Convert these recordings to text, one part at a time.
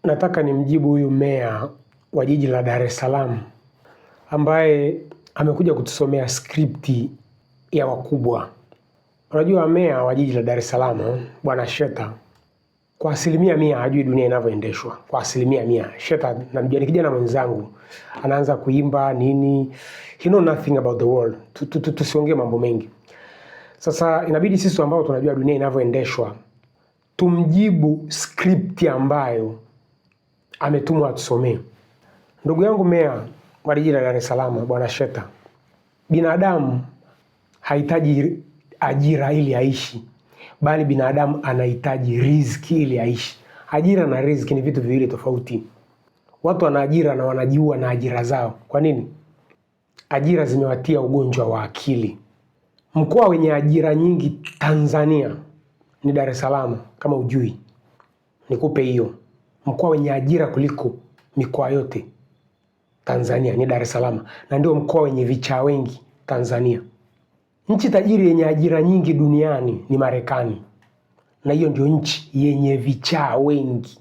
Nataka nimjibu huyu meya wa jiji la Dar es Salaam ambaye amekuja kutusomea skripti ya wakubwa. Unajua meya wa jiji la Dar es Salaam Bwana Sheta kwa 100% hajui dunia inavyoendeshwa. Kwa 100%. Sheta namjua, ni kijana mwenzangu. Anaanza kuimba nini? He know nothing about the world. Tusiongee mambo mengi. Sasa inabidi sisi ambao tunajua dunia inavyoendeshwa tumjibu skripti ambayo ametumwa atusomee. Ndugu yangu meya wa jiji la Dar es Salaam Bwana Sheta, binadamu hahitaji ajira ili aishi, bali binadamu anahitaji riziki ili aishi. Ajira na riziki ni vitu viwili tofauti. Watu wana ajira na wanajiua na ajira zao. Kwa nini? Ajira zimewatia ugonjwa wa akili. Mkoa wenye ajira nyingi Tanzania ni Dar es Salaam, kama ujui. Nikupe hiyo. Mkoa wenye ajira kuliko mikoa yote Tanzania ni Dar es Salaam, na ndio mkoa wenye vichaa wengi Tanzania. Nchi tajiri yenye ajira nyingi duniani ni Marekani, na hiyo ndio nchi yenye vichaa wengi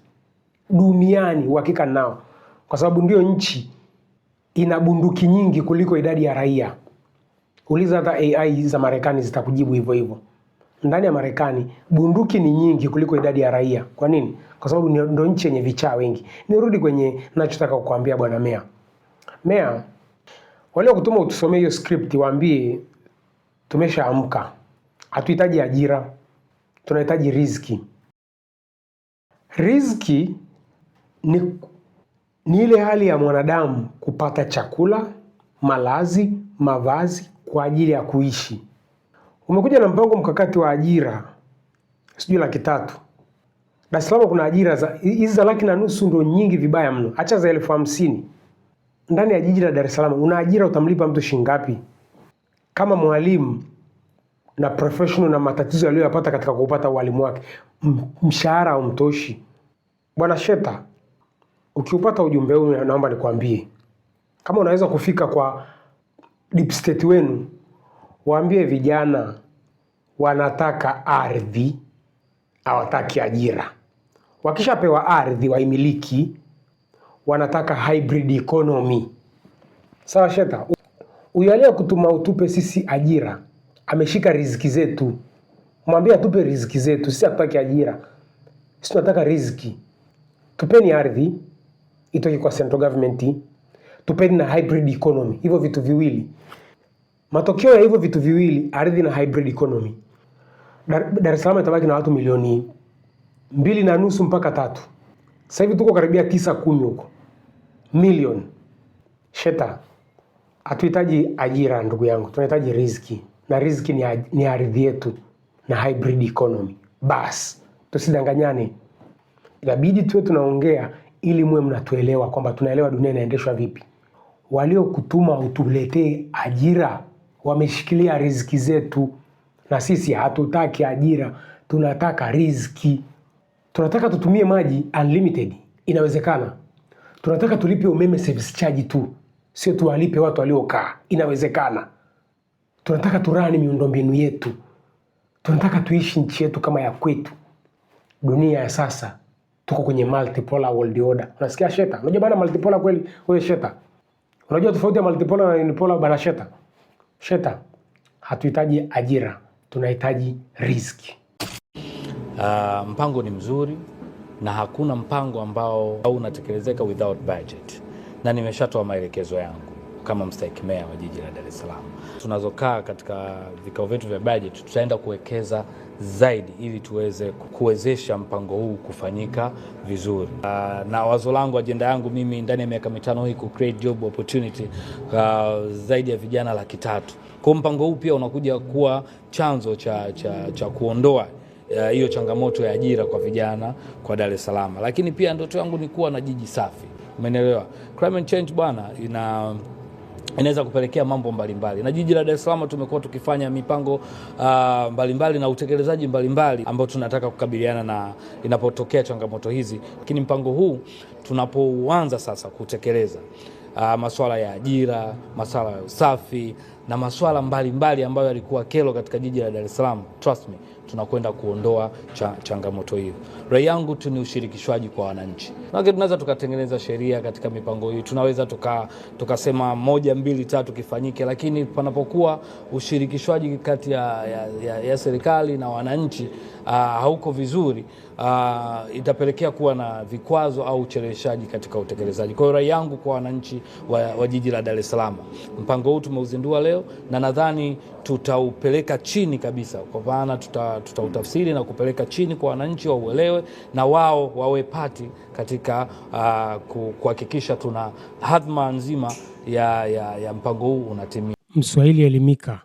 duniani. Uhakika nao, kwa sababu ndio nchi ina bunduki nyingi kuliko idadi ya raia. Uliza hata AI za Marekani zitakujibu hivyo hivyo. Ndani ya Marekani bunduki ni nyingi kuliko idadi ya raia. Kwa nini? Kwa sababu ndio nchi yenye vichaa wengi. Nirudi kwenye ninachotaka kukuambia bwana meya. Meya, wale kutuma utusomee hiyo script, waambie tumeshaamka. Hatuhitaji ajira, tunahitaji riziki. Riziki ni ile hali ya mwanadamu kupata chakula, malazi, mavazi kwa ajili ya kuishi. Umekuja na mpango mkakati wa ajira sijui 300,000. Dar es Salaam kuna ajira za hizi za 150,000 ndio nyingi vibaya mno. Acha za 50,000. Ndani ya jiji la Dar es Salaam una ajira, utamlipa mtu shilingi ngapi? Kama mwalimu na professional na matatizo aliyopata katika kupata walimu wake, mshahara haumtoshi. Bwana Sheta, ukiupata ujumbe huu naomba nikwambie, kama unaweza kufika kwa deep state wenu, waambie vijana wanataka ardhi, hawataki ajira. Wakishapewa ardhi waimiliki, wanataka hybrid economy. Sawa Sheta? Uyalia kutuma utupe sisi ajira, ameshika riziki zetu. Mwambie atupe riziki zetu, sisi hatutaki ajira. Sisi tunataka riziki. Tupeni ardhi itoke kwa central government, tupeni na hybrid economy. Hivyo vitu viwili. Matokeo ya hivyo vitu viwili, ardhi na hybrid economy, Dar es Salaam itabaki na watu milioni 2.5 mpaka 3. Sasa hivi tuko karibia 9-10 huko milioni. Sheta, hatuhitaji ajira ndugu yangu, tunahitaji riziki, na riziki ni ardhi yetu na hybrid economy. Bas, tusidanganyane. Inabidi tuwe tunaongea ili muwe mnatuelewa kwamba tunaelewa dunia inaendeshwa vipi. Walio kutuma utuletee ajira wameshikilia riziki zetu, na sisi hatutaki ajira, tunataka riziki. Tunataka tutumie maji unlimited, inawezekana. Tunataka tulipe umeme service charge tu, sio tuwalipe watu waliokaa, inawezekana. Tunataka turani miundombinu yetu. Tunataka tuishi nchi yetu kama ya kwetu. Dunia ya sasa tuko kwenye multipolar world order. Unasikia Sheta? Unajua bana multipolar kweli wewe Sheta? Unajua tofauti ya multipolar na unipolar bana Sheta? Sheta, hatuhitaji ajira, tunahitaji riziki. Mpango ni mzuri na hakuna mpango ambao unatekelezeka without budget. Na nimeshatoa maelekezo yangu kama mstahiki meya wa jiji la Dar es Salaam. Tunazokaa katika vikao vyetu vya budget, tutaenda kuwekeza zaidi ili tuweze kuwezesha mpango huu kufanyika vizuri. Na wazo langu, ajenda yangu mimi ndani ya miaka 5 hii ku create job opportunity zaidi ya vijana 300,000. Kwa mpango huu pia unakuja kuwa chanzo cha kuondoa hiyo changamoto ya ajira kwa vijana kwa Dar es Salaam. Lakini pia ndoto yangu ni kuwa na jiji safi. Umeelewa? Climate change bwana inaweza kupelekea mambo mbalimbali. Na jiji la Dar es Salaam tumekuwa tukifanya mipango mbalimbali na utekelezaji mbalimbali ambao tunataka kukabiliana na inapotokea changamoto hizi. Lakini mpango huu tunapoanza sasa kutekeleza masuala ya ajira, masuala ya usafi, na masuala mbalimbali ambayo yalikuwa kero katika jiji la Dar es Salaam, trust me, tunakwenda kuondoa changamoto hiyo. Rai yangu tu ni ushirikishwaji kwa wananchi. Tunaweza tukatengeneza sheria katika mipango hii, tunaweza tukasema 1, 2, 3 kifanyike, lakini panapokuwa ushirikishwaji kati ya serikali na wananchi hauko vizuri, itapelekea kuwa na vikwazo au ucheleweshaji katika utekelezaji. Kwa hiyo rai yangu kwa wananchi wa jiji la Dar es Salaam, mpango huu tumeuzindua leo na nadhani tutaupeleka chini kabisa, kwa maana tutautafsiri na kupeleka chini kwa wananchi wauelewe na wao wawe pati katika kuhakikisha tuna hadhma nzima ya mpango huu unatimia. Mswahili elimika.